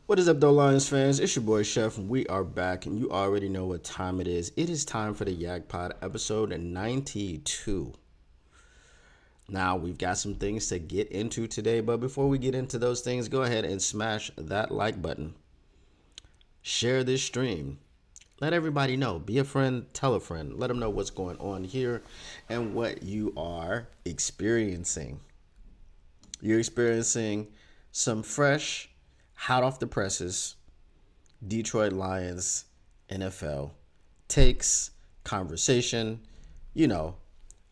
What is up, though, Lions fans? It's your boy Chef, and we are back, and you already know what time it is. It is time for the YAK Pod, episode 92. Now, we've got some things to get into today, but before we get into those things, go ahead and smash that like button. Share this stream. Let everybody know. Be a friend, tell a friend. Let them know what's going on here and what you are experiencing. You're experiencing some fresh, hot off the presses, Detroit Lions NFL takes, conversation,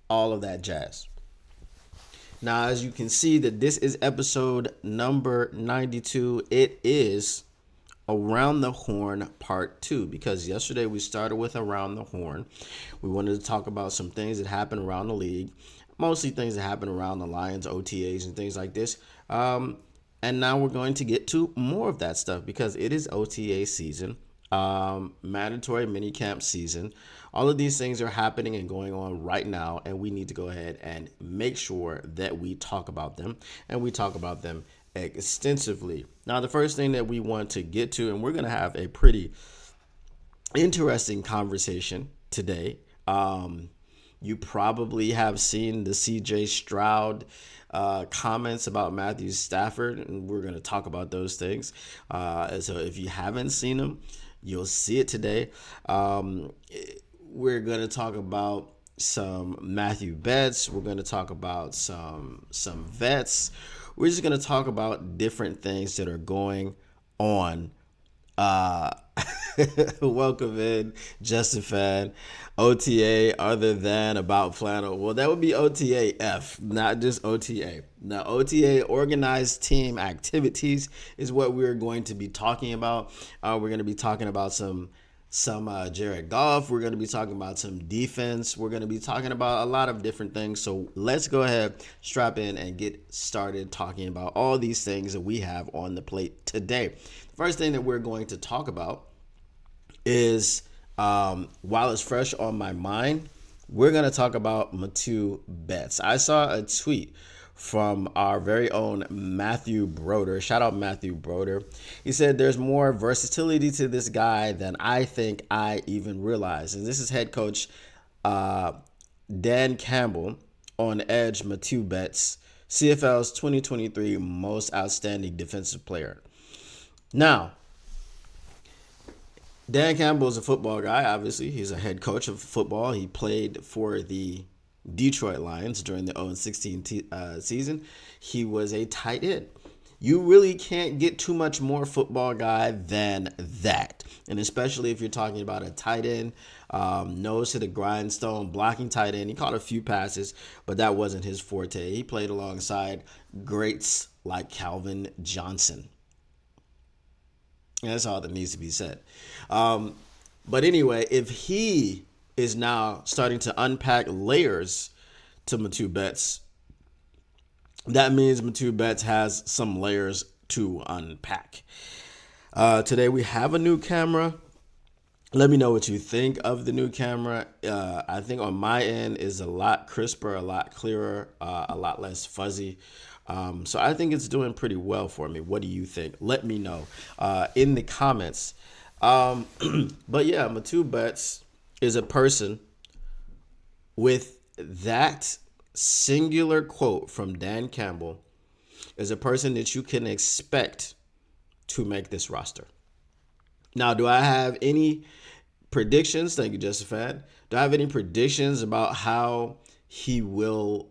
all of that jazz. Now, as you can see that this is episode number 92. It is Around the Horn Part 2, because yesterday we started with Around the Horn. We wanted to talk about some things that happened around the league, mostly things that happen around the Lions, OTAs, and things like this. And now we're going to get to more of that stuff because it is OTA season, mandatory minicamp season. All of these things are happening and going on right now, and we need to go ahead and make sure that we talk about them, and we talk about them extensively. Now, the first thing that we want to get to, and we're going to have a pretty interesting conversation today. You probably have seen the CJ Stroud comments about Matthew Stafford, and we're going to talk about those things. So if you haven't seen them, you'll see it today. We're going to talk about some Matthew Betts. We're going to talk about some vets. We're just going to talk about different things that are going on. Welcome in, Justin Fan. OTA other than about flannel. Well, that would be OTA F, not just OTA. Now, OTA, organized team activities, is what we're going to be talking about. We're going to be talking about some Jared Goff. We're going to be talking about some defense. We're going to be talking about a lot of different things. So let's go ahead, strap in, and get started talking about all these things that we have on the plate today. The first thing that we're going to talk about is, while it's fresh on my mind, we're going to talk about Matthew Betts. I saw a tweet from our very own Matthew Broder. Shout out Matthew Broder. He said there's more versatility to this guy than I think I even realized. And this is head coach Dan Campbell on Edge Matthew Betts, CFL's 2023 most outstanding defensive player. Now, Dan Campbell is a football guy, obviously. He's a head coach of football. He played for the Detroit Lions during the 0-16 season. He was a tight end. You really can't get too much more football guy than that. And especially if you're talking about a tight end, nose to the grindstone, blocking tight end. He caught a few passes, but that wasn't his forte. He played alongside greats like Calvin Johnson. And that's all that needs to be said. But anyway, if he is now starting to unpack layers to Matthew Betts, that means Matthew Betts has some layers to unpack. Today we have a new camera. Let me know what you think of the new camera. I think on my end is a lot crisper, a lot clearer, a lot less fuzzy. So I think it's doing pretty well for me. What do you think? Let me know in the comments. But yeah, Matthew Betts is a person with that singular quote from Dan Campbell, is a person that you can expect to make this roster. Now, do I have any predictions? Thank you, Justin Fan. Do I have any predictions about how he will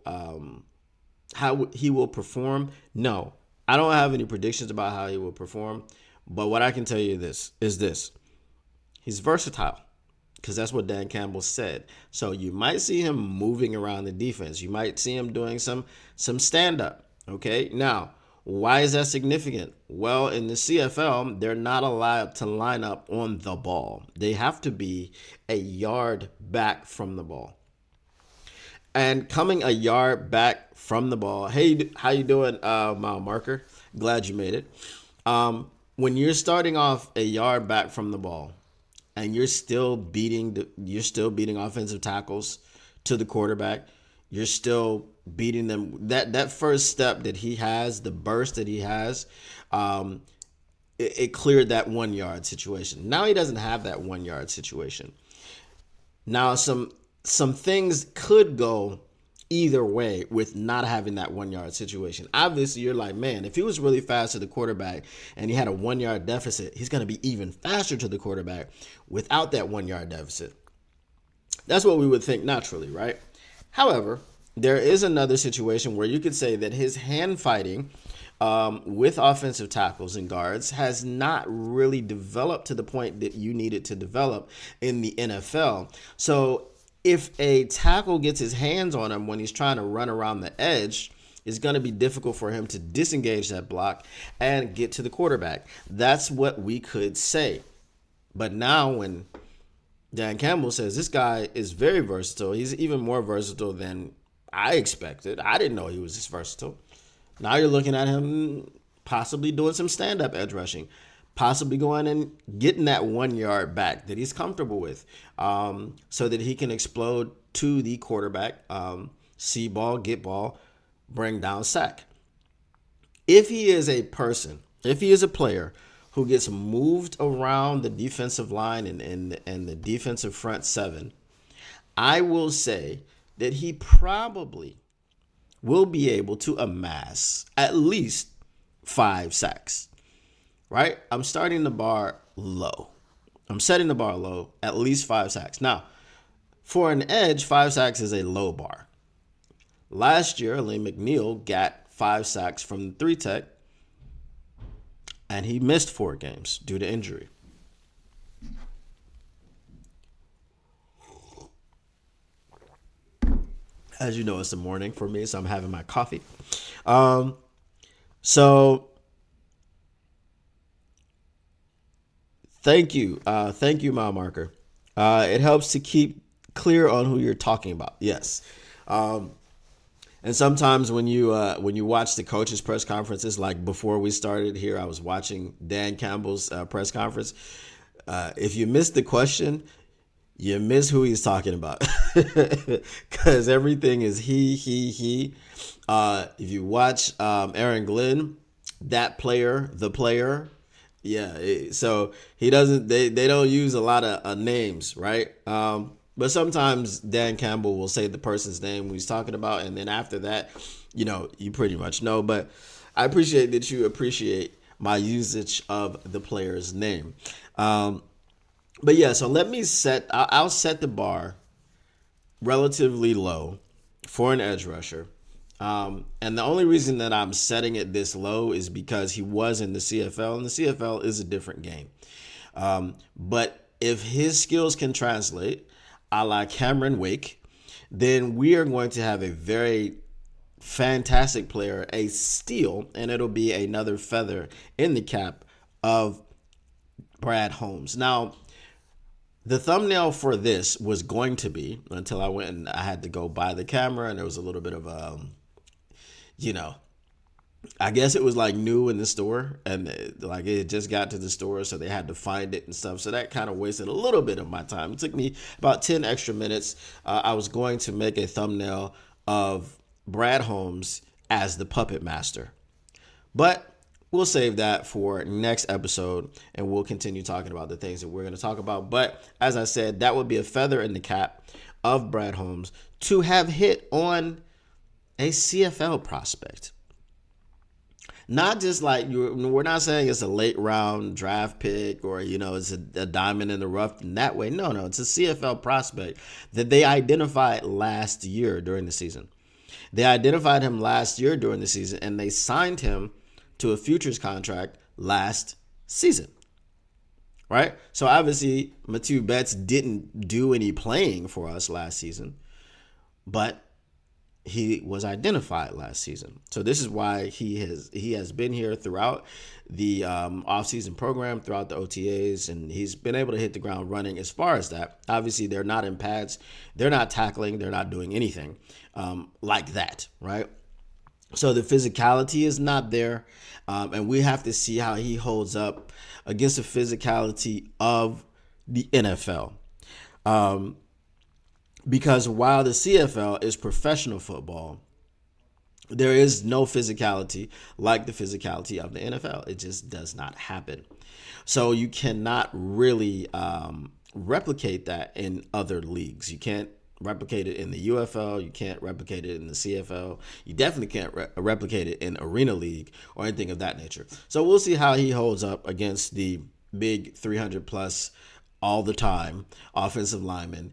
perform? No, I don't have any predictions about how he will perform. But what I can tell you is this: he's versatile, because that's what Dan Campbell said. So you might see him moving around the defense. You might see him doing some stand-up. Okay, now, why is that significant? Well, in the CFL, they're not allowed to line up on the ball. They have to be a yard back from the ball. And coming a yard back from the ball, hey, how you doing, mile marker? Glad you made it. When you're starting off a yard back from the ball, and you're still beating offensive tackles to the quarterback, you're still beating them. That first step that he has, the burst that he has, it cleared that 1 yard situation. Now he doesn't have that 1 yard situation. Now some things could go either way with not having that 1 yard situation. Obviously, you're like, man, if he was really fast to the quarterback and he had a 1 yard deficit, he's going to be even faster to the quarterback without that 1 yard deficit. That's what we would think naturally, right? However, there is another situation where you could say that his hand fighting with offensive tackles and guards has not really developed to the point that you need it to develop in the NFL. So if a tackle gets his hands on him when he's trying to run around the edge, it's going to be difficult for him to disengage that block and get to the quarterback. That's what we could say. But now when Dan Campbell says this guy is very versatile, he's even more versatile than I expected. I didn't know he was this versatile. Now you're looking at him possibly doing some stand-up edge rushing, possibly going and getting that 1 yard back that he's comfortable with, so that he can explode to the quarterback, see ball, get ball, bring down sack. If he is a person, if he is a player who gets moved around the defensive line and the defensive front seven, I will say that he probably will be able to amass at least 5 sacks, right? I'm starting the bar low. I'm setting the bar low, at least 5 sacks. Now, for an edge, 5 sacks is a low bar. Last year, Lee McNeil got 5 sacks from the 3-tech, and he missed 4 games due to injury. As you know, it's the morning for me, so I'm having my coffee. So thank you, mile marker. It helps to keep clear on who you're talking about. Yes, and sometimes when you watch the coaches' press conferences, like before we started here, I was watching Dan Campbell's press conference. If you missed the question, you miss who he's talking about, because everything is he. If you watch Aaron Glenn, that player, the player, yeah. So he doesn't. They don't use a lot of names, right? But sometimes Dan Campbell will say the person's name he's talking about, and then after that, you pretty much know. But I appreciate that you appreciate my usage of the player's name. But yeah, so I'll set the bar relatively low for an edge rusher. And the only reason that I'm setting it this low is because he was in the CFL, and the CFL is a different game. But if his skills can translate, a la Cameron Wake, then we are going to have a very fantastic player, a steal, and it'll be another feather in the cap of Brad Holmes. Now, the thumbnail for this was going to be, until I went and I had to go buy the camera, and there was a little bit of I guess it was like new in the store, and it just got to the store, so they had to find it and stuff. So that kind of wasted a little bit of my time. It took me about 10 extra minutes. I was going to make a thumbnail of Brad Holmes as the puppet master, but we'll save that for next episode, and we'll continue talking about the things that we're going to talk about. But as I said, that would be a feather in the cap of Brad Holmes to have hit on a CFL prospect. Not just like we're not saying it's a late round draft pick or, it's a diamond in the rough in that way. No, it's a CFL prospect that they identified last year during the season. They identified him last year during the season, and they signed him to a futures contract last season, right? So obviously, Matthew Betts didn't do any playing for us last season, but he was identified last season. So this is why he has been here throughout the offseason program, throughout the OTAs, and he's been able to hit the ground running as far as that. Obviously, they're not in pads. They're not tackling. They're not doing anything like that, right? So the physicality is not there, and we have to see how he holds up against the physicality of the NFL. Because while the CFL is professional football, There is no physicality like the physicality of the NFL. It just does not happen. So you cannot really replicate that in other leagues. You can't replicate it in the UFL. You can't replicate it in the CFL. You definitely can't replicate it in Arena League or anything of that nature. So we'll see how he holds up against the big 300 plus all the time offensive lineman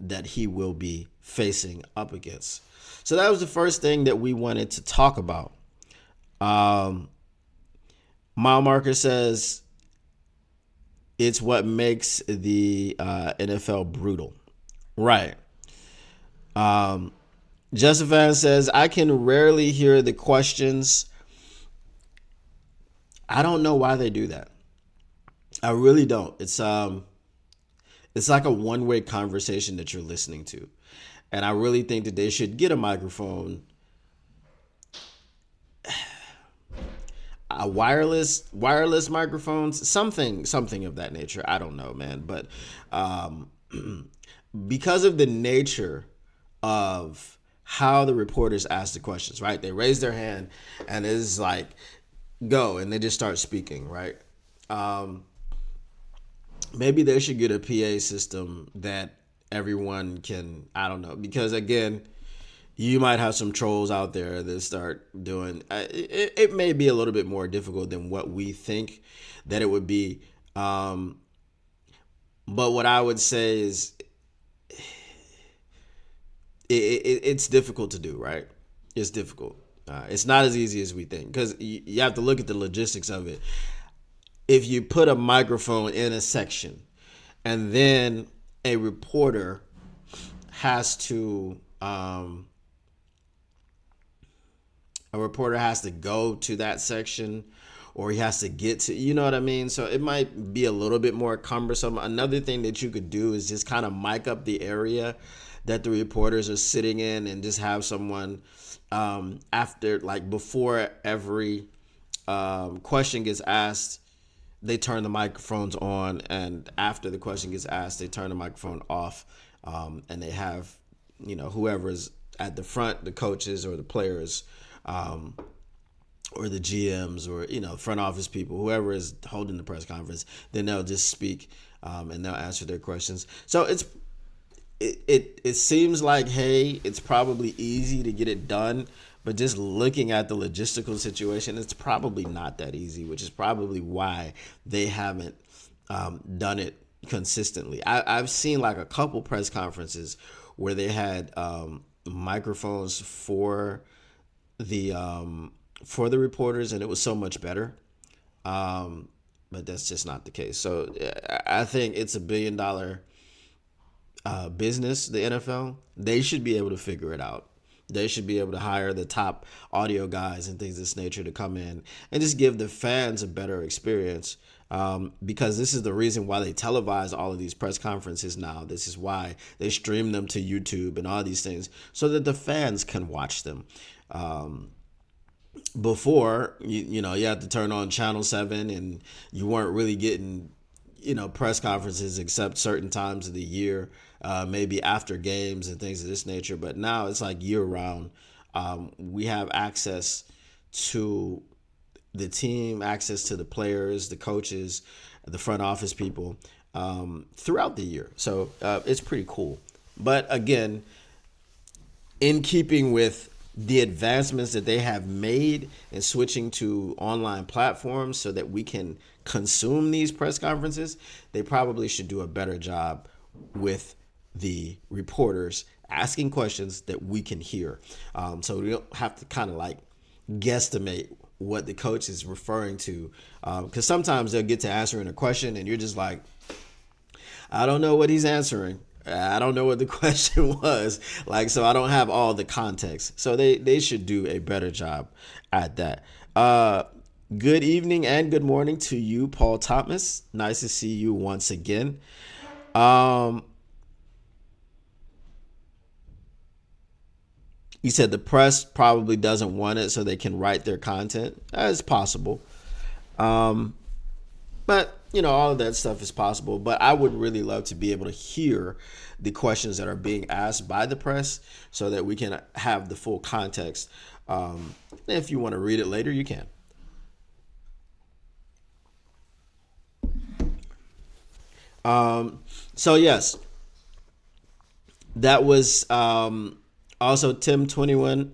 that he will be facing up against. So that was the first thing that we wanted to talk about. Mile Marker says it's what makes the NFL brutal. Right. Justin Fan says, I can rarely hear the questions. I don't know why they do that. I really don't. It's like a one-way conversation that you're listening to. And I really think that they should get a microphone, a wireless microphones, something of that nature. I don't know, man. But because of the nature of how the reporters ask the questions, right? They raise their hand and it's like, go, and they just start speaking, right? Maybe they should get a PA system that everyone can, I don't know, because again, you might have some trolls out there that start doing, it may be a little bit more difficult than what we think that it would be. But what I would say is it's difficult to do, right? It's difficult. It's not as easy as we think because you have to look at the logistics of it. If you put a microphone in a section and then a reporter has to go to that section, or he has to get to, you know what I mean? So it might be a little bit more cumbersome. Another thing that you could do is just kind of mic up the area that the reporters are sitting in and just have someone after, like before every question gets asked, they turn the microphones on, and after the question gets asked, they turn the microphone off, and they have, whoever's at the front, the coaches or the players, or the GMs or, front office people, whoever is holding the press conference, then they'll just speak, and they'll answer their questions. So it seems like, hey, it's probably easy to get it done, but just looking at the logistical situation, it's probably not that easy, which is probably why they haven't done it consistently. I've seen like a couple press conferences where they had microphones for the reporters, and it was so much better. But that's just not the case. So I think it's $1 billion business, the NFL. They should be able to figure it out. They should be able to hire the top audio guys and things of this nature to come in and just give the fans a better experience, because this is the reason why they televise all of these press conferences now. This is why they stream them to YouTube and all these things so that the fans can watch them. Before, you had to turn on Channel 7 and you weren't really getting, press conferences except certain times of the year, maybe after games and things of this nature. But now it's like year round. We have access to the team, access to the players, the coaches, the front office people throughout the year. So it's pretty cool. But again, in keeping with the advancements that they have made in switching to online platforms so that we can consume these press conferences, they probably should do a better job with the reporters asking questions that we can hear. So we don't have to kind of like guesstimate what the coach is referring to. Because sometimes they'll get to answering a question and you're just like, I don't know what he's answering. I don't know what the question was. So I don't have all the context. So they should do a better job at that. Good evening and good morning to you, Paul Thomas. Nice to see you once again. You said the press probably doesn't want it so they can write their content. It's possible. But, all of that stuff is possible. But I would really love to be able to hear the questions that are being asked by the press so that we can have the full context If you want to read it later, you can. So yes, that was also Tim Twentyman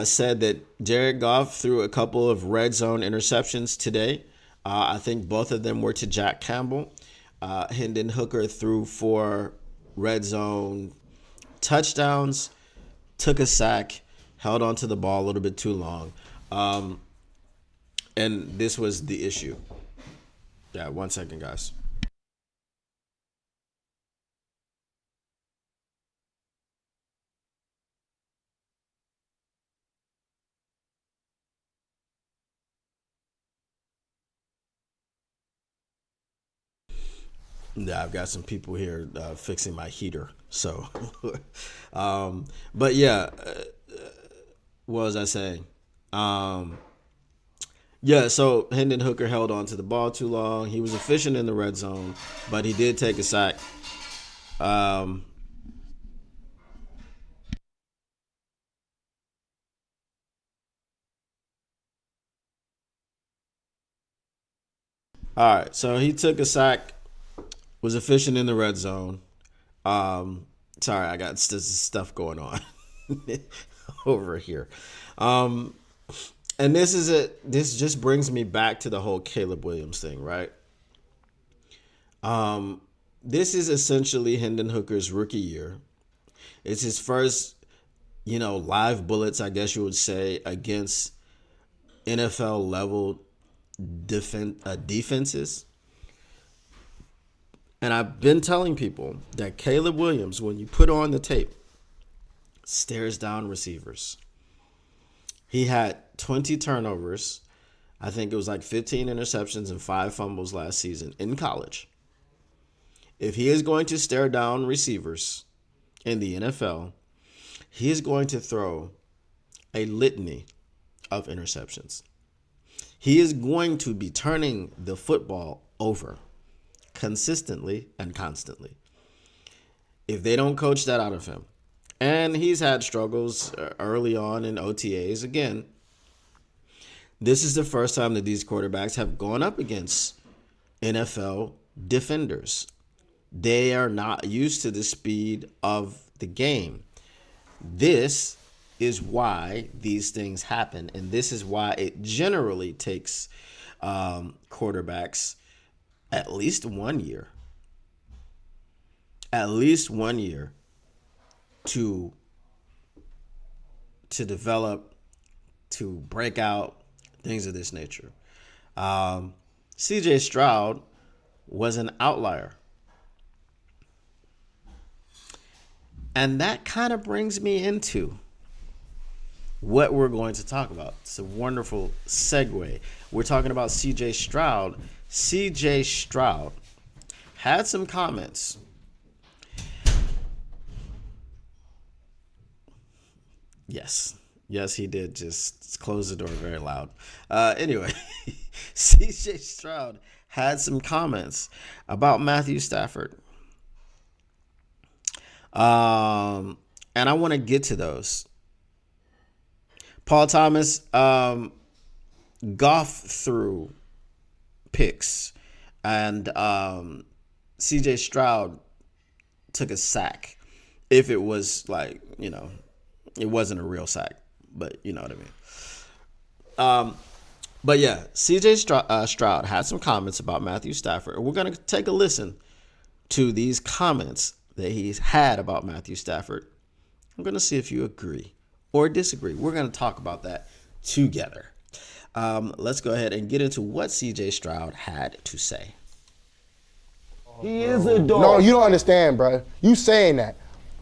said that Jared Goff threw a couple of red zone interceptions today. I think both of them were to Jack Campbell. Hendon Hooker threw 4 red zone touchdowns, took a sack, held onto the ball a little bit too long. And this was the issue. Yeah, 1 second, guys. Yeah, I've got some people here fixing my heater. So, but yeah, what was I saying? Yeah, so Hendon Hooker held on to the ball too long. He was efficient in the red zone, but he did take a sack. All right, so he took a sack, was efficient in the red zone. Sorry, I got stuff going on over here. And this is it. This just brings me back to the whole Caleb Williams thing, right? This is essentially Hendon Hooker's rookie year. It's his first, live bullets, I guess you would say, against NFL level defenses. And I've been telling people that Caleb Williams, when you put on the tape, stares down receivers. He had 20 turnovers. I think it was like 15 interceptions and 5 fumbles last season in college. If he is going to stare down receivers in the NFL, he is going to throw a litany of interceptions. He is going to be turning the football over consistently and constantly if they don't coach that out of him. And he's had struggles early on in OTAs. Again, this is the first time that these quarterbacks have gone up against NFL defenders. They are not used to the speed of the game. This is why these things happen, and this is why it generally takes quarterbacks at least 1 year. At least 1 year to develop, to break out, things of this nature. CJ Stroud was an outlier. And that kind of brings me into what we're going to talk about. It's a wonderful segue. We're talking about CJ Stroud. CJ Stroud had some comments. Yes, he did just close the door very loud. Anyway, CJ Stroud had some comments about Matthew Stafford. And I want to get to those. Paul Thomas, Goff threw picks, and CJ Stroud took a sack. If it was like, it wasn't a real sack, but you know what I mean. But yeah, CJ Stroud had some comments about Matthew Stafford. We're going to take a listen to these comments that he's had about Matthew Stafford. I'm going to see if you agree or disagree. We're going to talk about that together. Let's go ahead and get into what CJ Stroud had to say. He is a dog. No, you don't understand, bro. You saying that.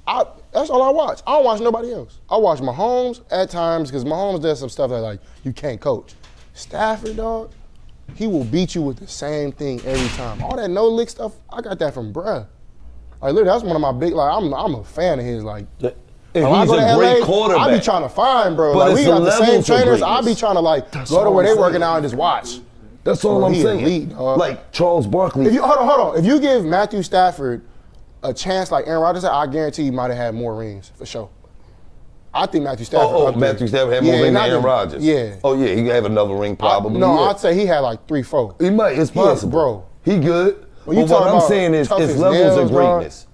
That's all I watch. I don't watch nobody else. I watch Mahomes at times because Mahomes does some stuff that, like, you can't coach. Stafford, dog, he will beat you with the same thing every time. All that no-lick stuff, I got that from bruh. Like, literally, that's one of my big, like, I'm a fan of his, like. And when he's I go to a great LA, quarterback. I be trying to find, bro. But like, we it's got a the same level to trainers. I greatness. be trying to, like, That's go to all where I'm they working saying. out and just watch. That's all I'm He saying. elite, dog. Like Charles Barkley. If you hold on. If you give Matthew Stafford a chance like Aaron Rodgers, I guarantee he might have had more rings for sure. I think Matthew Stafford. Oh, up there. Matthew Stafford had more rings than not Aaron Rodgers. Yeah. Oh, yeah, he have another ring probably. No, yeah. I'd say he had like 3, 4. He might. It's possible. bro. He good. When you But what talk I'm about saying is tough it's as levels nails, of dog. greatness.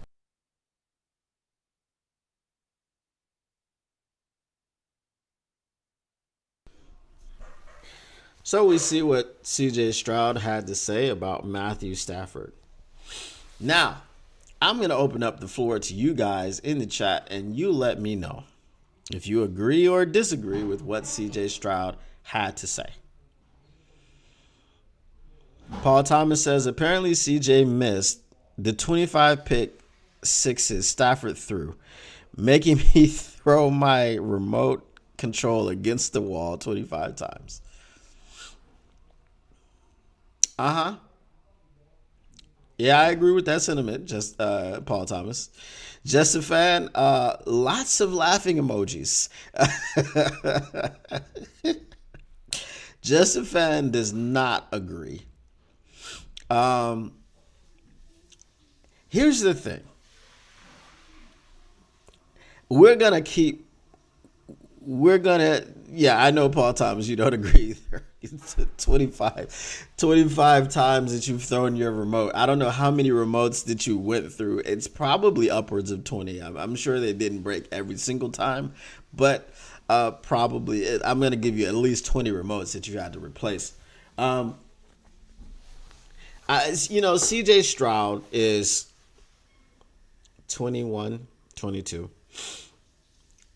So we see what CJ Stroud had to say about Matthew Stafford. Now, I'm going to open up the floor to you guys in the chat, and you let me know if you agree or disagree with what CJ Stroud had to say. Paul Thomas says, apparently CJ missed the 25 pick sixes Stafford threw, making me throw my remote control against the wall 25 times. Uh-huh. Yeah, I agree with that sentiment, just Paul Thomas. Just a fan, lots of laughing emojis. Just a fan does not agree. Here's the thing. Yeah, I know, Paul Thomas, you don't agree either. 25 times that you've thrown your remote. I don't know how many remotes that you went through. It's probably upwards of 20. I'm sure they didn't break every single time, but probably I'm going to give you at least 20 remotes that you had to replace. CJ Stroud is 21, 22.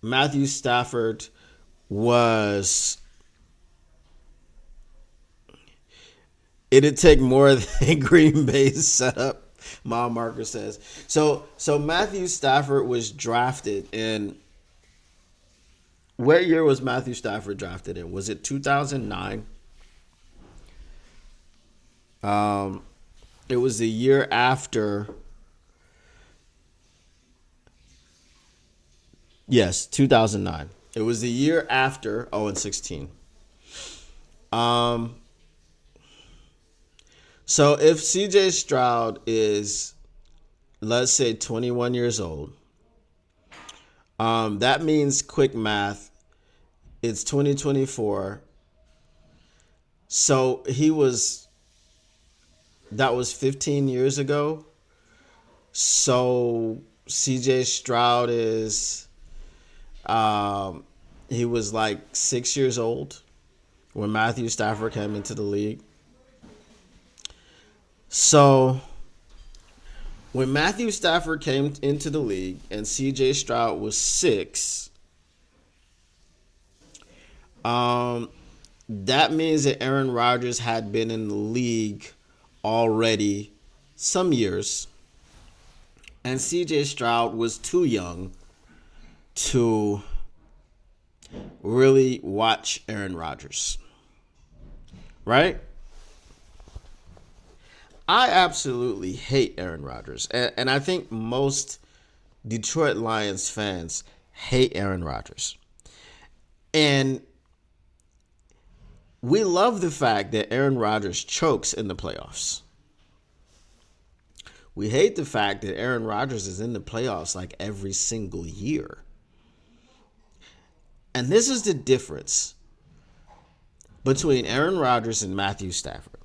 Matthew Stafford was... It'd take more than Green Bay's setup, Mile Marker says. So Matthew Stafford was drafted in... What year was Matthew Stafford drafted in? Was it 2009? It was the year after... Yes, 2009. It was the year after 0-16. So if CJ Stroud is, let's say, 21 years old, that means, quick math, it's 2024. So that was 15 years ago. So CJ Stroud is, he was like 6 years old when Matthew Stafford came into the league. So when Matthew Stafford came into the league and CJ Stroud was 6, that means that Aaron Rodgers had been in the league already some years, and CJ Stroud was too young to really watch Aaron Rodgers, right? I absolutely hate Aaron Rodgers, and I think most Detroit Lions fans hate Aaron Rodgers. And we love the fact that Aaron Rodgers chokes in the playoffs. We hate the fact that Aaron Rodgers is in the playoffs like every single year. And this is the difference between Aaron Rodgers and Matthew Stafford.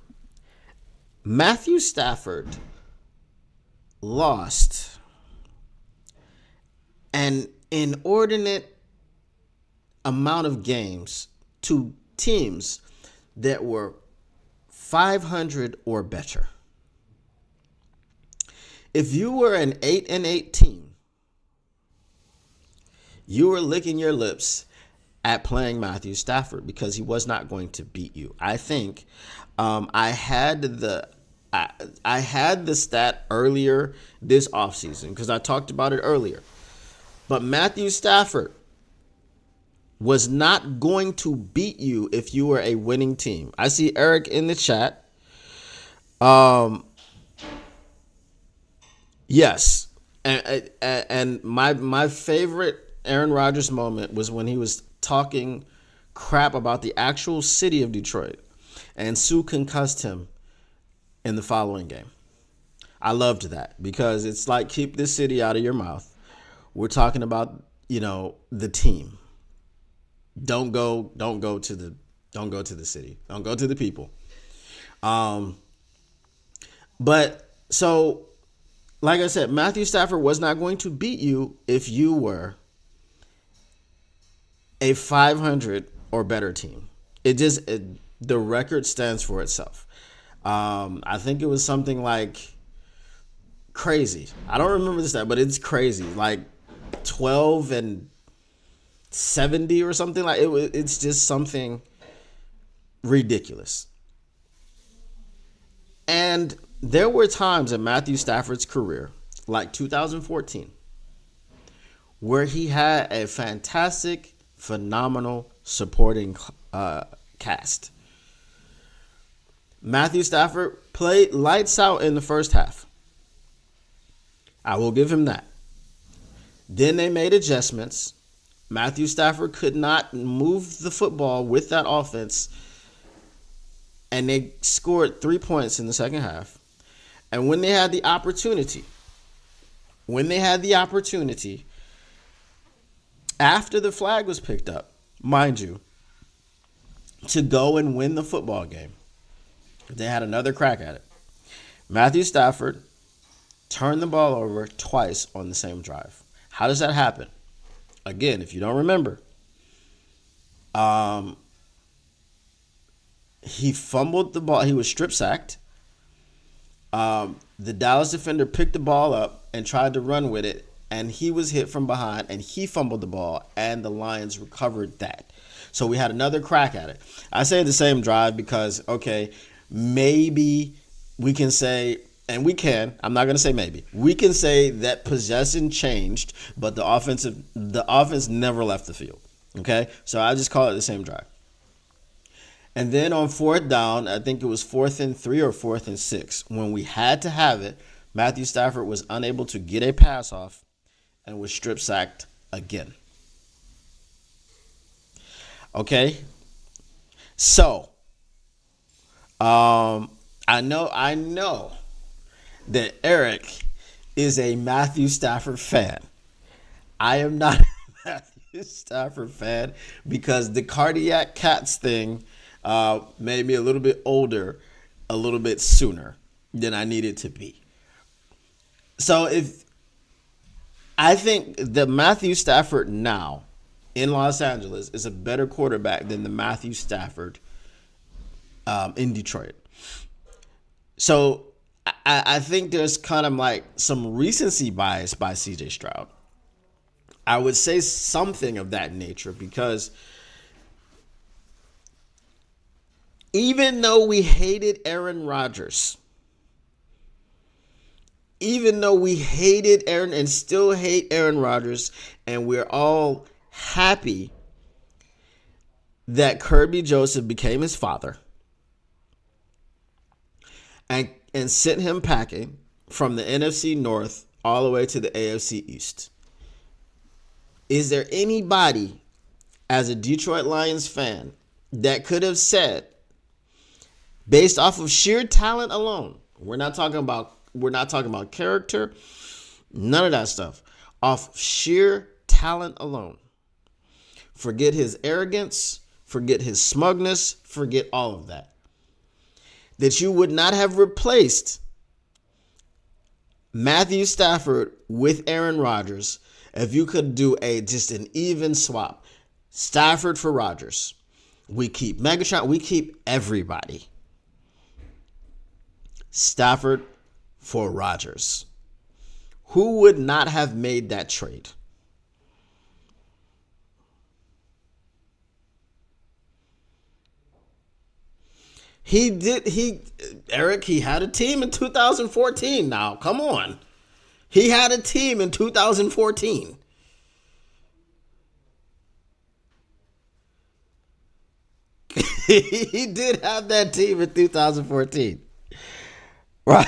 Matthew Stafford lost an inordinate amount of games to teams that were 500 or better. If you were an 8-8 team, you were licking your lips at playing Matthew Stafford because he was not going to beat you. I think I had the stat earlier this offseason because I talked about it earlier. But Matthew Stafford was not going to beat you if you were a winning team. I see Eric in the chat. Yes. And my favorite Aaron Rodgers moment was when he was talking crap about the actual city of Detroit and Sue concussed him in the following game. I loved that because it's like, keep this city out of your mouth. We're talking about the team. Don't go to the city. Don't go to the people. But so, like I said, Matthew Stafford was not going to beat you if you were a 500 or better team. The record stands for itself. I think it was something like crazy. I don't remember the stat, but it's crazy. Like 12-70 or something like it. It's just something ridiculous. And there were times in Matthew Stafford's career, like 2014, where he had a fantastic, phenomenal supporting cast. Matthew Stafford played lights out in the first half. I will give him that. Then they made adjustments. Matthew Stafford could not move the football with that offense, and they scored 3 points in the second half. And when they had the opportunity, after the flag was picked up, mind you, to go and win the football game, they had another crack at it. Matthew Stafford turned the ball over twice on the same drive. How does that happen? Again, if you don't remember, he fumbled the ball. He was strip sacked. The Dallas defender picked the ball up and tried to run with it, and he was hit from behind, and he fumbled the ball, and the Lions recovered that. So we had another crack at it. I say the same drive because, okay, maybe we can say, and we can, I'm not going to say maybe, we can say that possession changed, but the offense never left the field. Okay? So I just call it the same drive. And then on fourth down, I think it was 4th and 3 or 4th and 6, when we had to have it, Matthew Stafford was unable to get a pass off and was strip sacked again. Okay? So, I know that Eric is a Matthew Stafford fan. I am not a Matthew Stafford fan because the cardiac cats thing made me a little bit older, a little bit sooner than I needed to be. So I think that Matthew Stafford now in Los Angeles is a better quarterback than the Matthew Stafford in Detroit. So I think there's kind of like some recency bias by CJ Stroud. I would say something of that nature because even though we hated Aaron Rodgers, even though we hated Aaron and still hate Aaron Rodgers, and we're all happy that Kirby Joseph became his father and sent him packing from the NFC North all the way to the AFC East. Is there anybody as a Detroit Lions fan that could have said, based off of sheer talent alone, we're not talking about character, none of that stuff, off sheer talent alone, forget his arrogance, forget his smugness, forget all of that, that you would not have replaced Matthew Stafford with Aaron Rodgers if you could do just an even swap? Stafford for Rodgers. We keep Megatron. We keep everybody. Stafford for Rodgers. Who would not have made that trade? Eric, he had a team in 2014 now. Come on. He had a team in 2014. He did have that team in 2014. Right?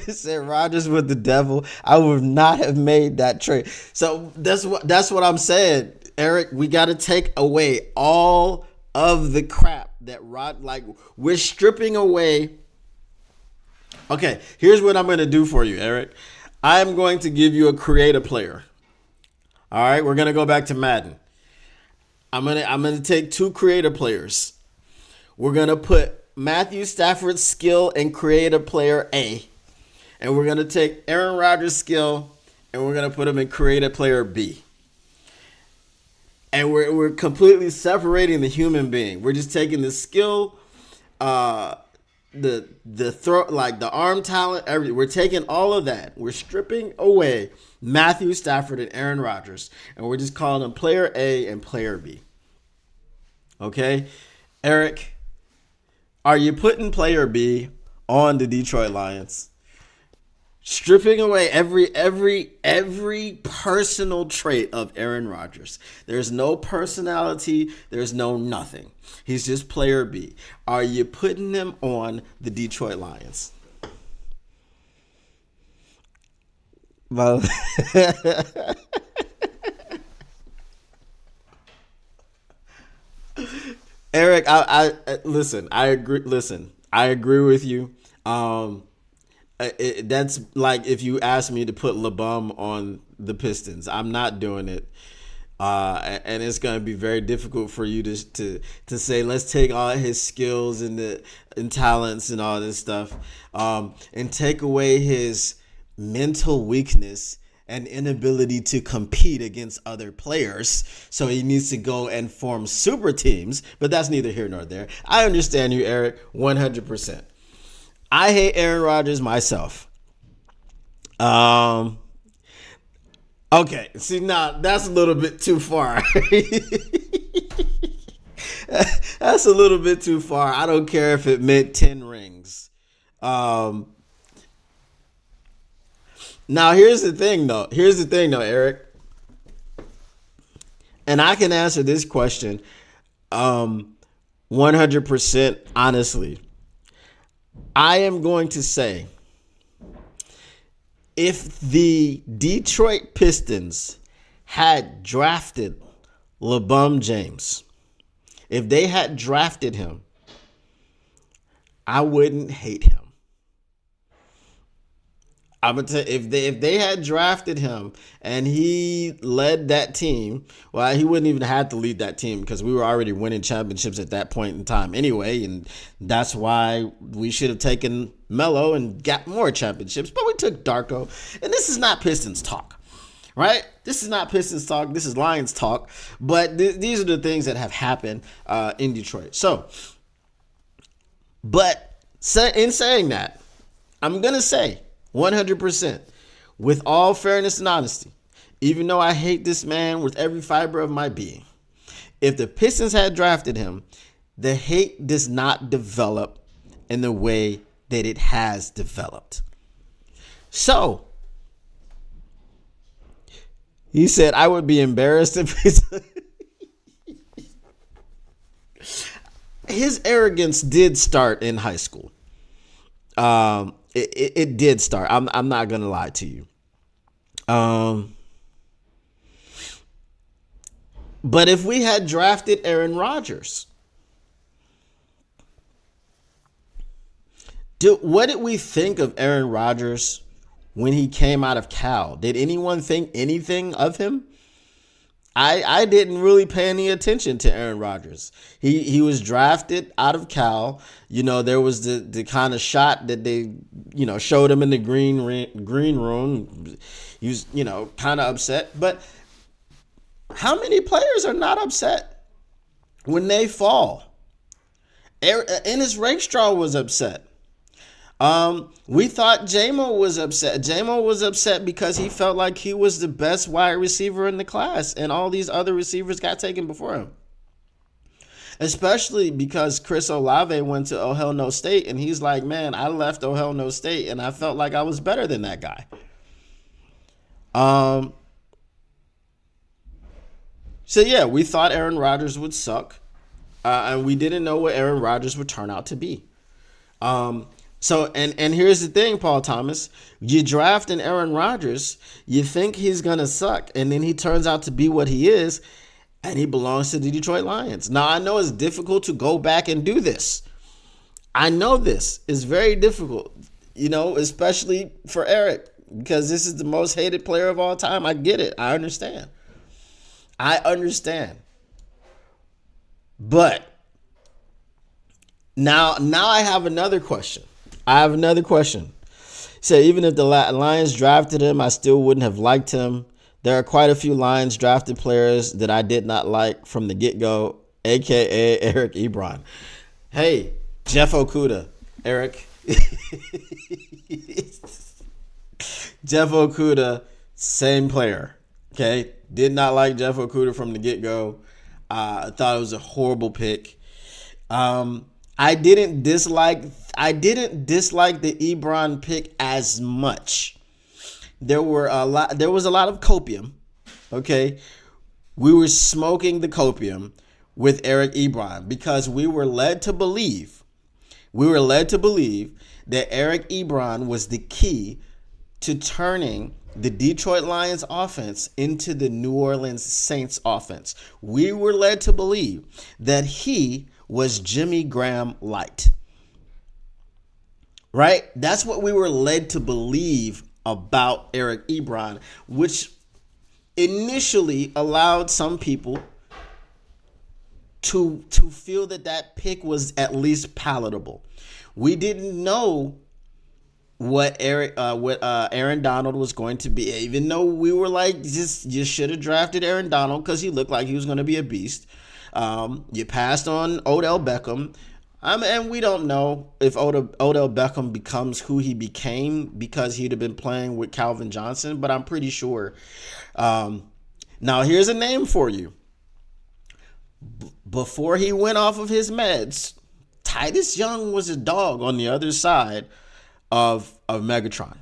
Said Rodgers with the devil. I would not have made that trade. So that's what I'm saying, Eric. We got to take away all of the crap that we're stripping away. Okay, here's what I'm going to do for you, Eric. I'm going to give you a creative player. All right, we're gonna go back to Madden. I'm gonna take two creative players. We're gonna put Matthew Stafford's skill in creative player A, and we're gonna take Aaron Rodgers' skill and we're gonna put him in creative player B. And we're completely separating the human being. We're just taking the skill, the throw, like the arm talent, everything. We're taking all of that. We're stripping away Matthew Stafford and Aaron Rodgers, and we're just calling them player A and player B. Okay, Eric, are you putting player B on the Detroit Lions? Stripping away every personal trait of Aaron Rodgers. There's no personality. There's no nothing. He's just player B. Are you putting him on the Detroit Lions? Well, Eric, I listen. I agree. Listen, I agree with you. That's like if you asked me to put LeBum on the Pistons. I'm not doing it. And it's going to be very difficult for you to say, let's take all his skills and talents and all this stuff, and take away his mental weakness and inability to compete against other players. So he needs to go and form super teams, but that's neither here nor there. I understand you, Eric, 100%. I hate Aaron Rodgers myself. Okay, see, now that's a little bit too far. That's a little bit too far. I don't care if it meant 10 rings. Now, here's the thing, though. Eric. And I can answer this question 100% honestly. I am going to say, if the Detroit Pistons had drafted LeBron James, if they had drafted him, I wouldn't hate him. I'm gonna tell you, if they had drafted him and he led that team, well, he wouldn't even have to lead that team because we were already winning championships at that point in time anyway, and that's why we should have taken Melo and got more championships. But we took Darko, and this is not Pistons talk, right? This is not Pistons talk. This is Lions talk. But these are the things that have happened in Detroit. So, but in saying that, I'm gonna say 100%, with all fairness and honesty, even though I hate this man with every fiber of my being, if the Pistons had drafted him, the hate does not develop in the way that it has developed. So, he said, I would be embarrassed if his arrogance did start in high school. It did start. I'm not gonna lie to you. But if we had drafted Aaron Rodgers, what did we think of Aaron Rodgers when he came out of Cal? Did anyone think anything of him? I didn't really pay any attention to Aaron Rodgers. He was drafted out of Cal. You know, there was the kind of shot that they, showed him in the green room. He was, kind of upset. But how many players are not upset when they fall? Ennis Rakestraw was upset. We thought J-Mo was upset. J-Mo was upset because he felt like he was the best wide receiver in the class, and all these other receivers got taken before him. Especially because Chris Olave went to Oh Hell No State, and he's like, man, I left Oh Hell No State, and I felt like I was better than that guy. So yeah, we thought Aaron Rodgers would suck, and we didn't know what Aaron Rodgers would turn out to be. So, and here's the thing, Paul Thomas. You draft an Aaron Rodgers, you think he's going to suck, and then he turns out to be what he is, and he belongs to the Detroit Lions. Now, I know it's difficult to go back and do this. I know this is very difficult, especially for Eric, because this is the most hated player of all time. I get it. I understand. I understand. But now I have another question. So even if the Lions drafted him, I still wouldn't have liked him. There are quite a few Lions drafted players that I did not like from the get-go, a.k.a. Eric Ebron. Hey, Jeff Okudah, Eric. Jeff Okudah, same player. Okay, did not like Jeff Okudah from the get-go. I thought it was a horrible pick. I didn't dislike the Ebron pick as much. There was a lot of copium. Okay, we were smoking the copium with Eric Ebron because we were led to believe that Eric Ebron was the key to turning the Detroit Lions offense into the New Orleans Saints offense. We were led to believe that he was Jimmy Graham light. Right? That's what we were led to believe about Eric Ebron, which initially allowed some people to feel that pick was at least palatable. We didn't know what Aaron Donald was going to be, even though we were like, you should have drafted Aaron Donald because he looked like he was going to be a beast. You passed on Odell Beckham. And we don't know if Odell Beckham becomes who he became because he'd have been playing with Calvin Johnson, but I'm pretty sure. Now, here's a name for you. Before he went off of his meds, Titus Young was a dog on the other side of Megatron.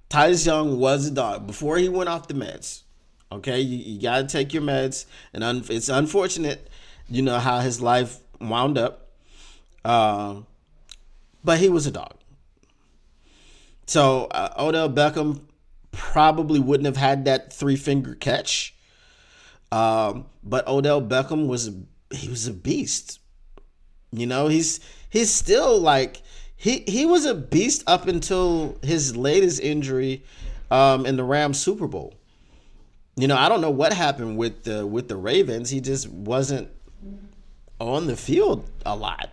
Titus Young was a dog before he went off the meds. Okay, you got to take your meds, and it's unfortunate, how his life wound up. But he was a dog. So Odell Beckham probably wouldn't have had that 3-finger catch. But Odell Beckham was a beast. He's still like he was a beast up until his latest injury in the Rams Super Bowl. I don't know what happened with the Ravens. He just wasn't on the field a lot.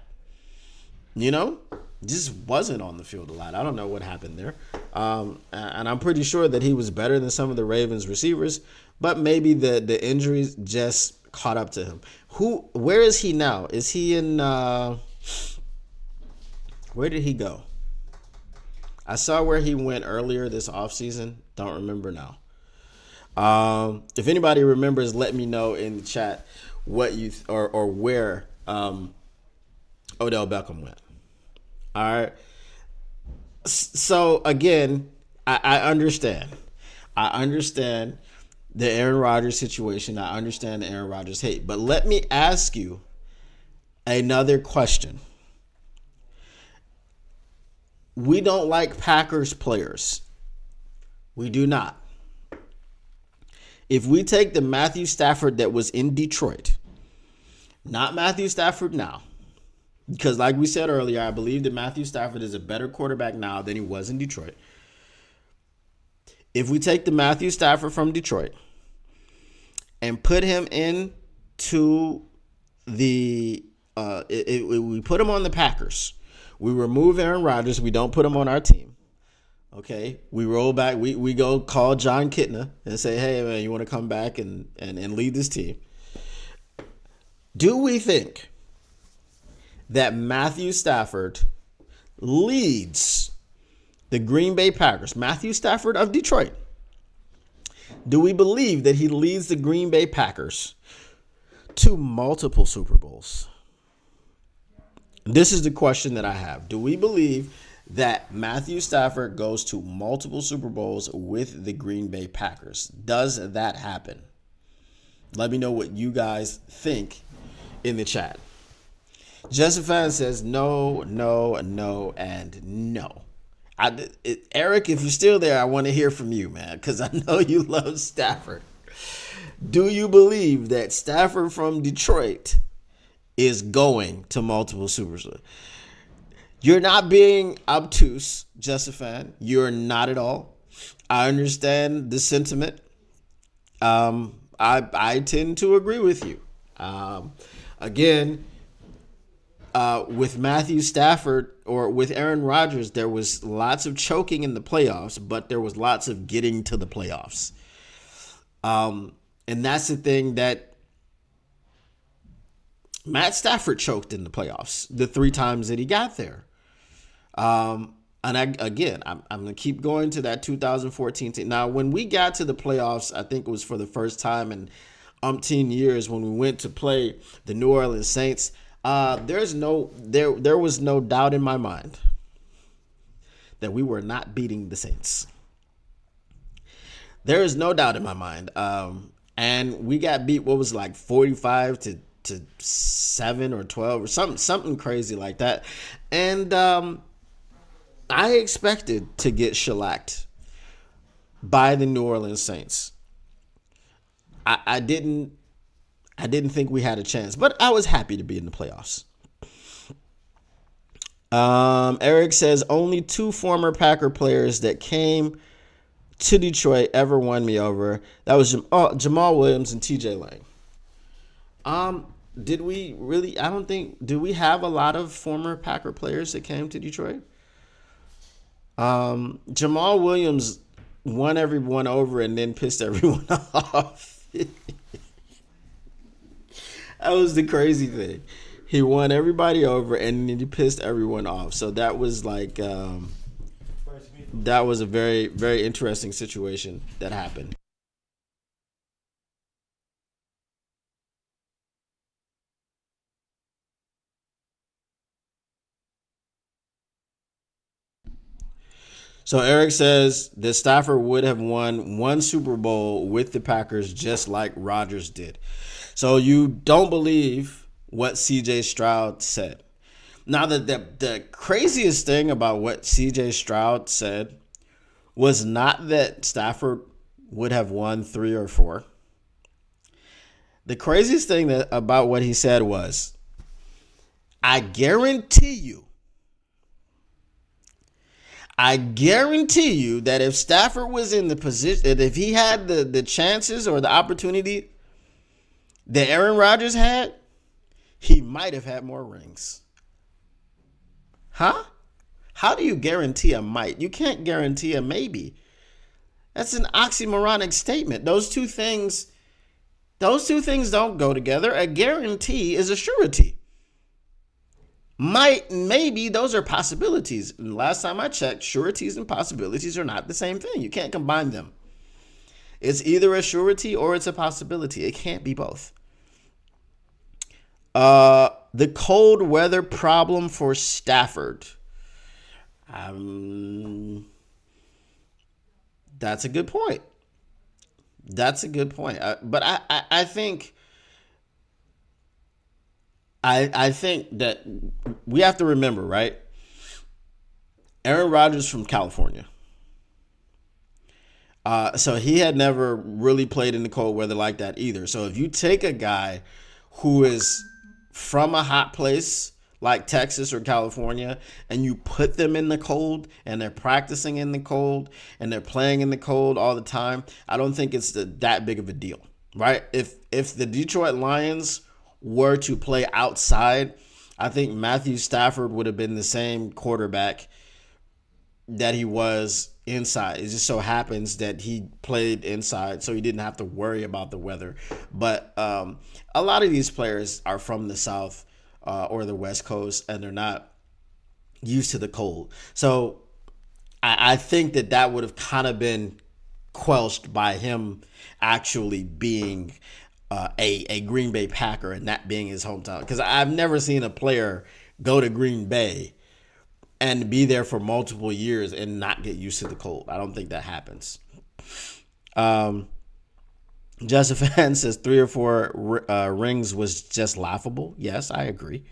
Just wasn't on the field a lot. I don't know what happened there. And I'm pretty sure that he was better than some of the Ravens receivers, but maybe the injuries just caught up to him. Where is he now? Is he in where did he go? I saw where he went earlier this offseason. Don't remember now. If anybody remembers, let me know in the chat what you or where Odell Beckham went. All right. So again, I understand. I understand the Aaron Rodgers situation. I understand the Aaron Rodgers hate. But let me ask you another question. We don't like Packers players. We do not. If we take the Matthew Stafford that was in Detroit, not Matthew Stafford now, because like we said earlier, I believe that Matthew Stafford is a better quarterback now than he was in Detroit. If we take the Matthew Stafford from Detroit and put him into we put him on the Packers, we remove Aaron Rodgers, we don't put him on our team. Okay, we roll back. We go call John Kitna and say, "Hey, man, you want to come back and lead this team?" Do we think that Matthew Stafford leads the Green Bay Packers? Matthew Stafford of Detroit. Do we believe that he leads the Green Bay Packers to multiple Super Bowls? This is the question that I have. Do we believe that Matthew Stafford goes to multiple Super Bowls with the Green Bay Packers? Does that happen? Let me know what you guys think in the chat. Justin Fan says no, and no. Eric, if you're still there, I want to hear from you, man, because I know you love Stafford. Do you believe that Stafford from Detroit is going to multiple Super Bowls? You're not being obtuse, Justin Fan. You're not at all. I understand the sentiment. I I tend to agree with you. Again, with Matthew Stafford or with Aaron Rodgers, there was lots of choking in the playoffs, but there was lots of getting to the playoffs. And that's the thing that Matt Stafford choked in the playoffs the 3 times that he got there. And I'm going to keep going to that 2014 team. Now, when we got to the playoffs, I think it was for the first time in umpteen years when we went to play the New Orleans Saints. There was no doubt in my mind that we were not beating the Saints. There is no doubt in my mind. And we got beat, what was like 45 to 7 or 12 or something crazy like that. And I expected to get shellacked by the New Orleans Saints. I didn't think we had a chance, but I was happy to be in the playoffs. Eric says only 2 former Packer players that came to Detroit ever won me over. That was Jamal Williams and TJ Lang. Did we really? I don't think. Do we have a lot of former Packer players that came to Detroit? Jamal Williams won everyone over and then pissed everyone off. That was the crazy thing. He won everybody over and then he pissed everyone off. So that was like that was a very, very interesting situation that happened. So Eric says that Stafford would have won 1 Super Bowl with the Packers just like Rodgers did. So you don't believe what C.J. Stroud said. Now, the craziest thing about what C.J. Stroud said was not that Stafford would have won 3 or 4. The craziest thing about what he said was, I guarantee you that if Stafford was in the position, if he had the chances or the opportunity that Aaron Rodgers had, he might have had more rings. Huh? How do you guarantee a might? You can't guarantee a maybe. That's an oxymoronic statement. Those two things don't go together. A guarantee is a surety. Might, maybe, those are possibilities. And last time I checked, sureties and possibilities are not the same thing. You can't combine them. It's either a surety or it's a possibility. It can't be both. The cold weather problem for Stafford. That's a good point. But I think that we have to remember, right? Aaron Rodgers from California. So he had never really played in the cold weather like that either. So if you take a guy who is from a hot place like Texas or California and you put them in the cold and they're practicing in the cold and they're playing in the cold all the time, I don't think it's that big of a deal, right? If the Detroit Lions were to play outside, I think Matthew Stafford would have been the same quarterback that he was inside. It just so happens that he played inside, so he didn't have to worry about the weather. But a lot of these players are from the South or the West Coast, and they're not used to the cold. So I think that would have kind of been quelched by him actually being a Green Bay Packer and that being his hometown. Because I've never seen a player go to Green Bay and be there for multiple years and not get used to the cold. I don't think that happens. Joseph Fan says 3 or 4 rings was just laughable. Yes, I agree.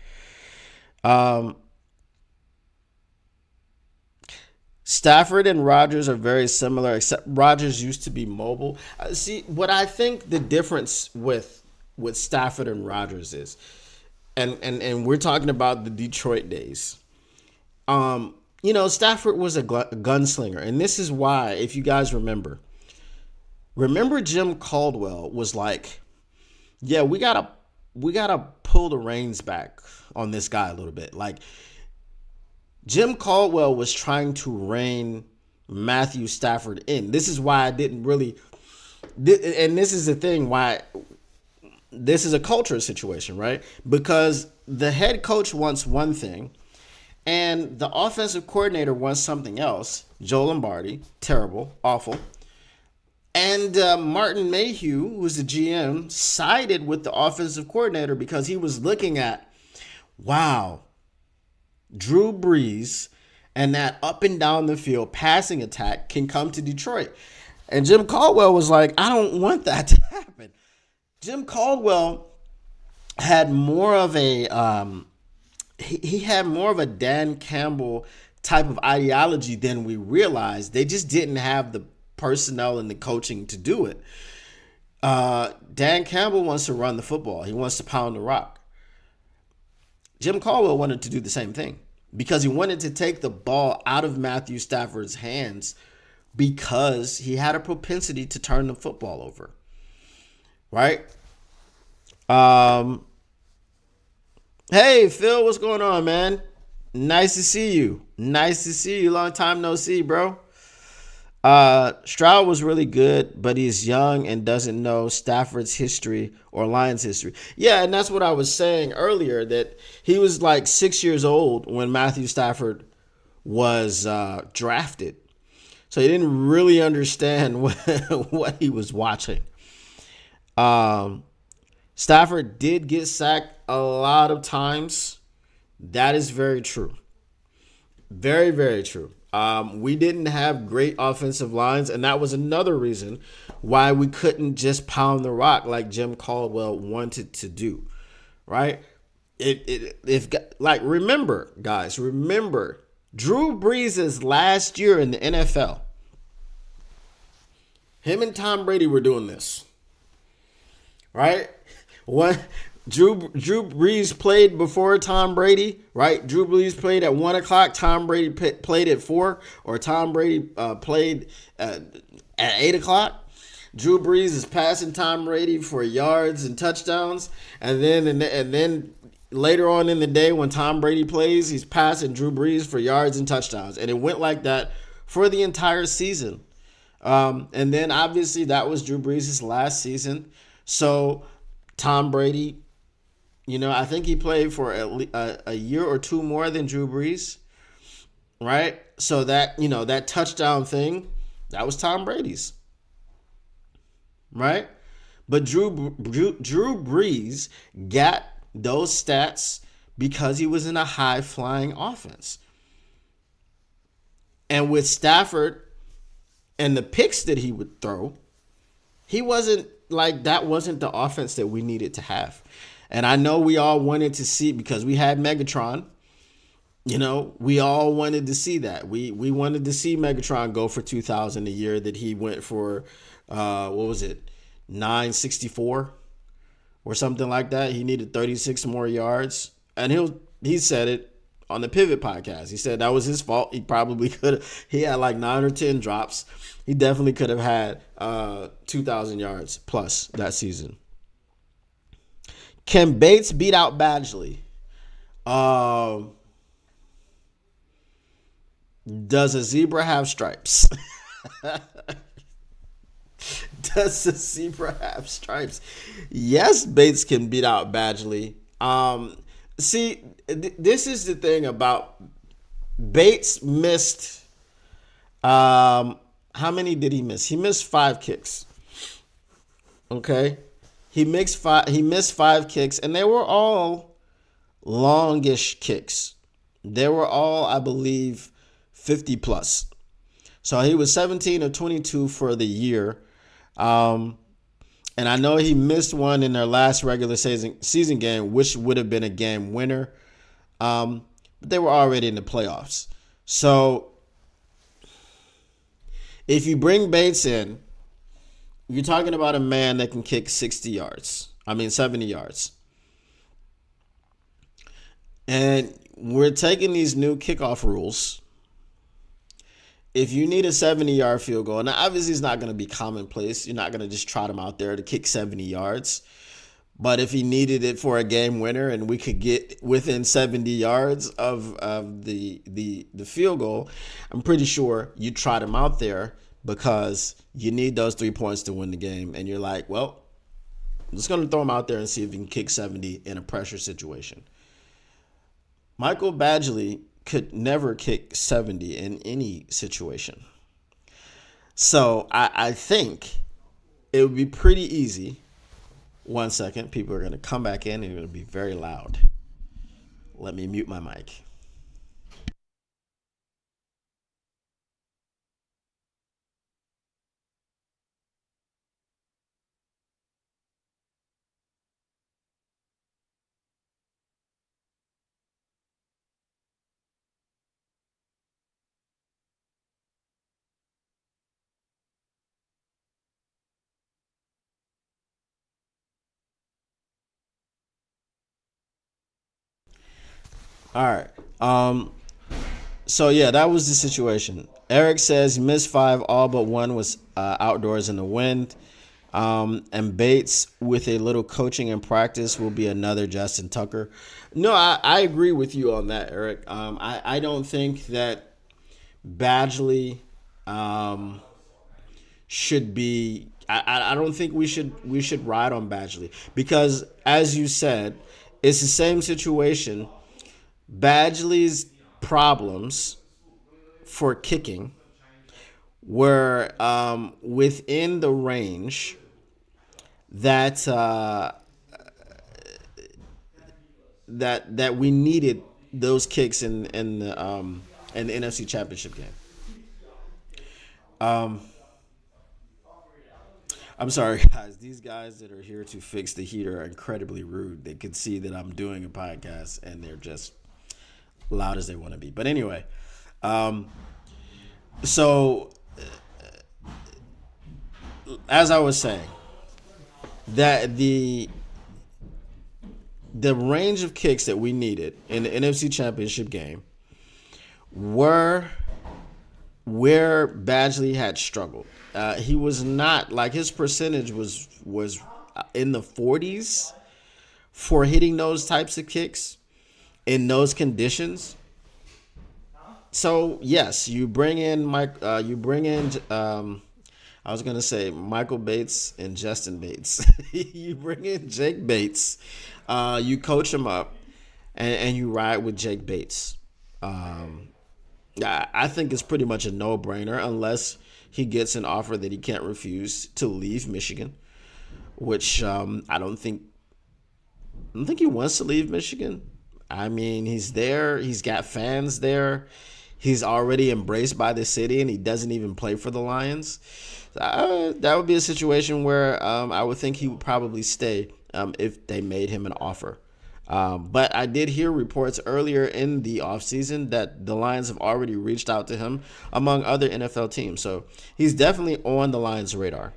Stafford and Rodgers are very similar, except Rodgers used to be mobile. See, what I think the difference with Stafford and Rodgers is, and we're talking about the Detroit days. Stafford was a gunslinger, and this is why, if you guys remember Remember Jim Caldwell was like, yeah, we gotta pull the reins back on this guy a little bit. Like, Jim Caldwell was trying to rein Matthew Stafford in. This is why I didn't really, and this is the thing why this is a culture situation, right? Because the head coach wants one thing and the offensive coordinator wants something else. Joe Lombardi, terrible, awful. And Martin Mayhew, who was the GM, sided with the offensive coordinator because he was looking at, wow, Drew Brees and that up and down the field passing attack can come to Detroit. And Jim Caldwell was like, I don't want that to happen. Jim Caldwell had more of a he had more of a Dan Campbell type of ideology than we realized. They just didn't have the personnel and the coaching to do it. Dan Campbell wants to run the football. He wants to pound the rock. Jim Caldwell wanted to do the same thing because he wanted to take the ball out of Matthew Stafford's hands because he had a propensity to turn the football over. Right? Hey, Phil, what's going on, man? Nice to see you. Nice to see you. Long time no see, bro. Stroud was really good, but he's young and doesn't know Stafford's history or Lions history. Yeah, and that's what I was saying earlier, that he was like 6 years old when Matthew Stafford was drafted. So he didn't really understand what he was watching. Stafford did get sacked a lot of times. That is very true. Very, very true. We didn't have great offensive lines, and that was another reason why we couldn't just pound the rock like Jim Caldwell wanted to do, right? Remember, guys, Drew Brees' last year in the NFL. Him and Tom Brady were doing this, right? Drew Brees played before Tom Brady, right? Drew Brees played at 1 o'clock. Tom Brady played at 4, or Tom Brady played at 8 o'clock. Drew Brees is passing Tom Brady for yards and touchdowns, and then later on in the day when Tom Brady plays, he's passing Drew Brees for yards and touchdowns, and it went like that for the entire season. And then obviously that was Drew Brees' last season, so Tom Brady, I think he played for a year or two more than Drew Brees, right? So that, that touchdown thing, that was Tom Brady's, right? But Drew Brees got those stats because he was in a high-flying offense. And with Stafford and the picks that he would throw, he wasn't that wasn't the offense that we needed to have. And I know we all wanted to see, because we had Megatron, we all wanted to see that. We wanted to see Megatron go for 2,000 a year that he went for, 964 or something like that. He needed 36 more yards. And he said it on the Pivot podcast. He said that was his fault. He probably he had like 9 or 10 drops. He definitely could have had 2,000 yards plus that season. Can Bates beat out Badgley? Does a zebra have stripes? Does a zebra have stripes? Yes, Bates can beat out Badgley. See, this is the thing about Bates missed. How many did he miss? He missed 5 kicks. Okay. He missed 5 kicks, and they were all longish kicks. They were all, I believe, 50 plus. So he was 17 of 22 for the year. And I know he missed one in their last regular season game, which would have been a game winner. But they were already in the playoffs. So if you bring Bates in, you're talking about a man that can kick 70 yards. And we're taking these new kickoff rules if you need a 70-yard field goal, now obviously it's not going to be commonplace. You're not going to just trot him out there to kick 70 yards. But if he needed it for a game winner and we could get within 70 yards of the field goal, I'm pretty sure you trot him out there because you need those 3 points to win the game. And you're like, well, I'm just going to throw him out there and see if he can kick 70 in a pressure situation. Michael Badgley could never kick 70 in any situation. So I think it would be pretty easy. 1 second. People are going to come back in and it's going to be very loud. Let me mute my mic. All right. So yeah, that was the situation. Eric says he missed 5, all but 1 was outdoors in the wind. And Bates, with a little coaching and practice, will be another Justin Tucker. No, I agree with you on that, Eric. I don't think that Badgley should be. I don't think we should ride on Badgley because, as you said, it's the same situation. Badgley's problems for kicking were within the range that that we needed those kicks in the NFC Championship game. I'm sorry, guys. These guys that are here to fix the heater are incredibly rude. They can see that I'm doing a podcast, and they're just loud as they want to be. But anyway, so as I was saying, that the range of kicks that we needed in the NFC Championship game were where Badgley had struggled. He was not, like, his percentage was in the 40s for hitting those types of kicks in those conditions. So yes, you bring in I was gonna say Michael Bates and Justin Bates. You bring in Jake Bates, you coach him up, and you ride with Jake Bates. I think it's pretty much a no-brainer unless he gets an offer that he can't refuse to leave Michigan, which I don't think he wants to leave Michigan. I mean, he's there. He's got fans there. He's already embraced by the city, and he doesn't even play for the Lions. That would be a situation where I would think he would probably stay if they made him an offer. But I did hear reports earlier in the offseason that the Lions have already reached out to him, among other NFL teams. So he's definitely on the Lions' radar.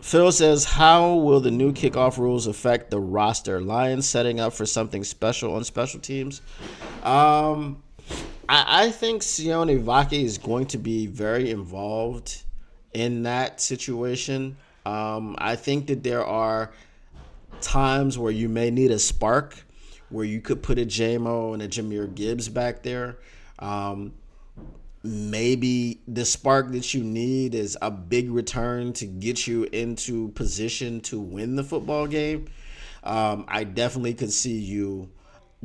Phil says, how will the new kickoff rules affect the roster? Lions setting up for something special on special teams? I think Sione Vake is going to be very involved in that situation. I think that there are times where you may need a spark, where you could put a JMO and a Jahmyr Gibbs back there. Maybe the spark that you need is a big return to get you into position to win the football game. I definitely could see you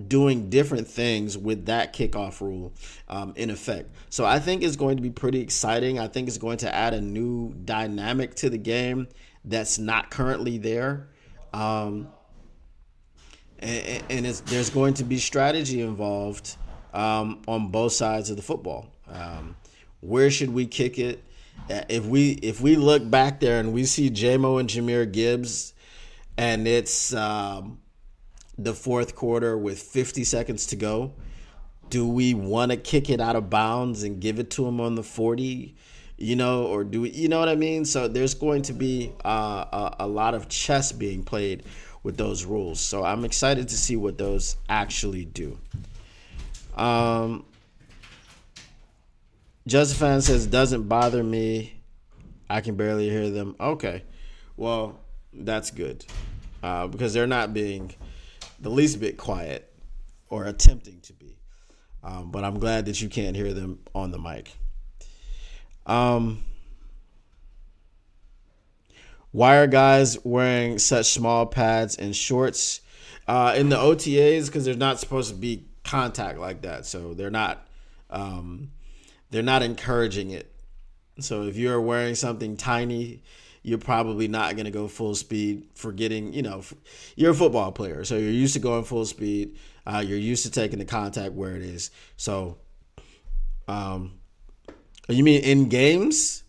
doing different things with that kickoff rule in effect. So I think it's going to be pretty exciting. I think it's going to add a new dynamic to the game that's not currently there. And there's going to be strategy involved on both sides of the football. Where should we kick it? If we look back there and we see JMO and Jahmyr Gibbs, and it's the fourth quarter with 50 seconds to go, do we want to kick it out of bounds and give it to him on the 40? Or do we? You know what I mean? So there's going to be a lot of chess being played with those rules. So I'm excited to see what those actually do. Justin says, doesn't bother me. I can barely hear them. Okay. Well, that's good. Because they're not being the least bit quiet or attempting to be. But I'm glad that you can't hear them on the mic. Why are guys wearing such small pads and shorts in the OTAs? Because there's not supposed to be contact like that, so they're not encouraging it. So if you're wearing something tiny, you're probably not going to go full speed. Forgetting, you're a football player, so you're used to going full speed. You're used to taking the contact where it is. So, you mean in games?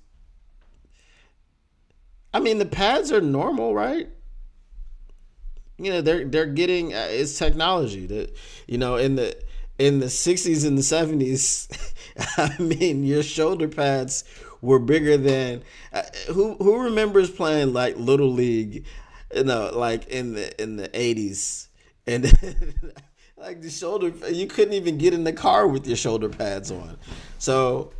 I mean, the pads are normal, right? They're getting it's technology that in the 60s and the 70s. I mean, your shoulder pads were bigger than who remembers playing like little league, like in the 80s, and like the shoulder, you couldn't even get in the car with your shoulder pads on. So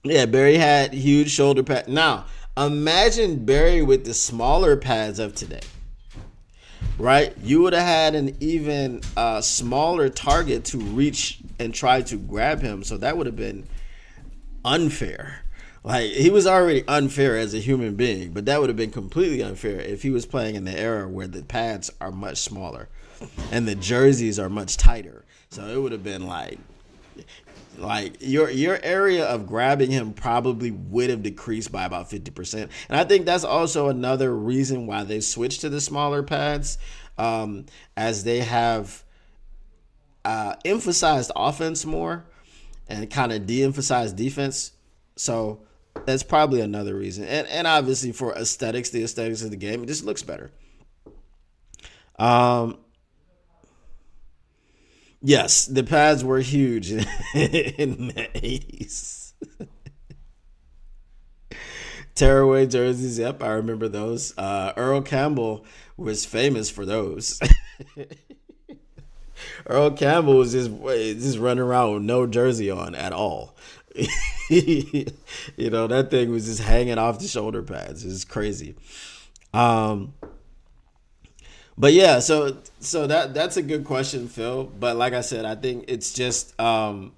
yeah, Barry had huge shoulder pads. Now imagine Barry with the smaller pads of today. Right, you would have had an even smaller target to reach and try to grab him. So that would have been unfair. Like, he was already unfair as a human being, but that would have been completely unfair if he was playing in the era where the pads are much smaller and the jerseys are much tighter. So it would have been like your area of grabbing him probably would have decreased by about 50%. And I think that's also another reason why they switched to the smaller pads, as they have emphasized offense more and kind of de-emphasized defense. So that's probably another reason. And obviously for aesthetics, the aesthetics of the game, it just looks better. Yes, the pads were huge in the 80s. Tearaway jerseys, yep, I remember those. Earl Campbell was famous for those. Earl Campbell was just running around with no jersey on at all. That thing was just hanging off the shoulder pads. It was crazy. But yeah, so that's a good question, Phil. But like I said, I think it's just and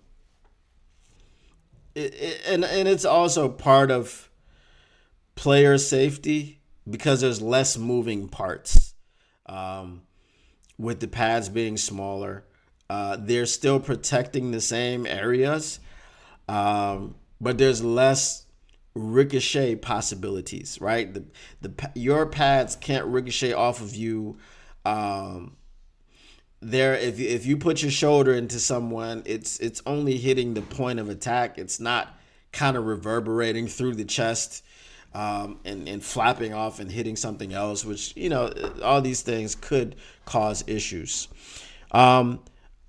it's also part of player safety because there's less moving parts. With the pads being smaller, they're still protecting the same areas, but there's less ricochet possibilities, right? Your pads can't ricochet off of you. If you put your shoulder into someone, it's only hitting the point of attack. It's not kind of reverberating through the chest, and flapping off and hitting something else, which all these things could cause issues. All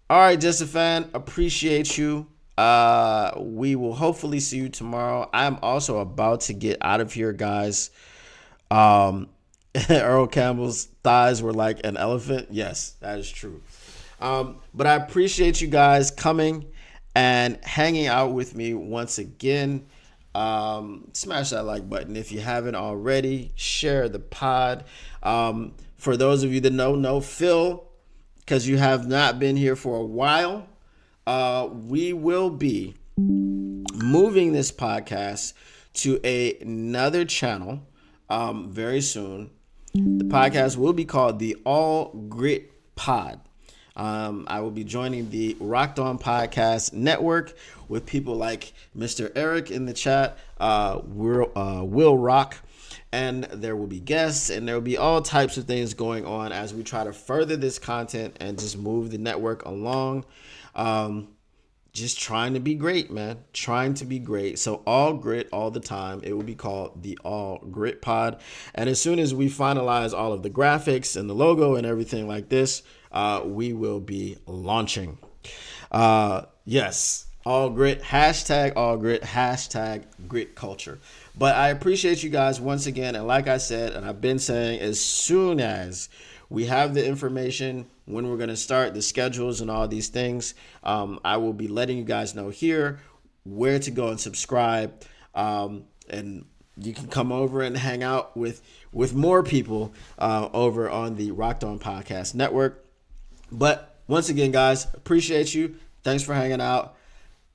right, Just a Fan, appreciate you. We will hopefully see you tomorrow. I'm also about to get out of here, guys. Earl Campbell's thighs were like an elephant. Yes, that is true. But I appreciate you guys coming and hanging out with me once again. Smash that like button if you haven't already. Share the pod. For those of you that know Phil, because you have not been here for a while, we will be moving this podcast to another channel very soon. The podcast will be called the All Grit Pod. I will be joining the Rocked On Podcast Network with people like Mr. Eric in the chat, Will Rock, and there will be guests, and there will be all types of things going on as we try to further this content and just move the network along. Just trying to be great, man. Trying to be great. So all grit all the time. It will be called the All Grit Pod. And as soon as we finalize all of the graphics and the logo and everything like this, we will be launching. Yes, all grit, hashtag grit culture. But I appreciate you guys once again. And like I said, and I've been saying, as soon as we have the information, when we're going to start, the schedules and all these things, I will be letting you guys know here. where to go and subscribe. And you can come over and hang out with more people over on the Rocked On Podcast Network. But once again, guys, appreciate you. Thanks for hanging out.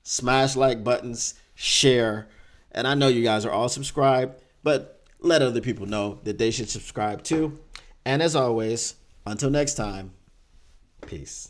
Smash like buttons, share. And I know you guys are all subscribed, but let other people know that they should subscribe too. And as always, until next time, peace.